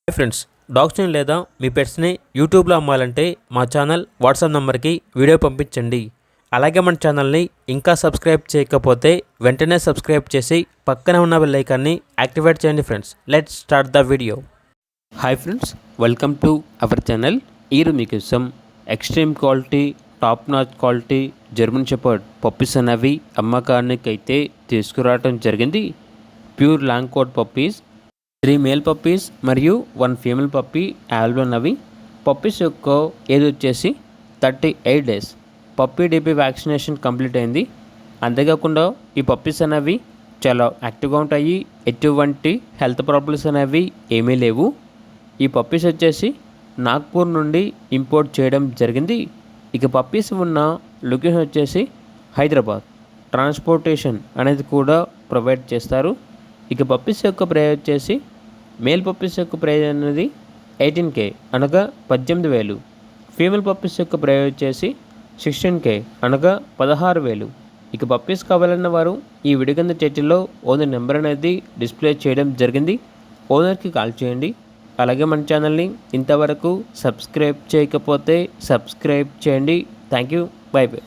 Hi friends, డాగ్స్ని లేదా మీ పెట్స్ని యూట్యూబ్లో అమ్మాలంటే మా ఛానల్ వాట్సాప్ నెంబర్కి వీడియో పంపించండి. అలాగే మన ఛానల్ని ఇంకా సబ్స్క్రైబ్ చేయకపోతే వెంటనే సబ్స్క్రైబ్ చేసి పక్కనే ఉన్న బెల్ ఐకాన్ని యాక్టివేట్ చేయండి. Friends, let's start the video. Hi friends, welcome to our channel. ఈరోజు మీకోసం extreme quality, top notch quality German shepherd puppies అనేవి అమ్మకానికి అయితే తీసుకురావడం జరిగింది. Pure long coat puppies, 3 male puppies మరియు 1 ఫీమేల్ పప్పీ అవైలబుల్ ఉన్నవి. పప్పీస్ యొక్క ఏజ్ వచ్చేసి 38 days. Puppy DP vaccination complete అయింది. అంతేకాకుండా ఈ పప్పీస్ అనేవి చాలా యాక్టివ్గా ఉంటాయి. ఎటువంటి హెల్త్ ప్రాబ్లమ్స్ అనేవి ఏమీ లేవు. ఈ పప్పీస్ వచ్చేసి నాగ్పూర్ నుండి ఇంపోర్ట్ చేయడం జరిగింది. ఇక పప్పీస్ ఉన్న లొకేషన్ వచ్చేసి హైదరాబాద్. ట్రాన్స్పోర్టేషన్ అనేది కూడా ప్రొవైడ్ చేస్తారు. ఇక పప్పీస్ యొక్క ప్రైస్ వచ్చేసి మేల్ పప్పీస్ యొక్క ప్రైస్ అనేది 18K అనగా 18,000. ఫీమేల్ పప్పీస్ యొక్క ప్రైస్ వచ్చేసి 16K అనగా 16,000. ఇక పప్పీస్ కావాలన్న వారు ఈ వీడియో కింద టైటిల్లో ఓనర్ నెంబర్ అనేది డిస్ప్లే చేయడం జరిగింది. ఓనర్కి కాల్ చేయండి. అలాగే మన ఛానల్ని ఇంతవరకు సబ్స్క్రైబ్ చేయకపోతే సబ్స్క్రైబ్ చేయండి. Thank you. By by.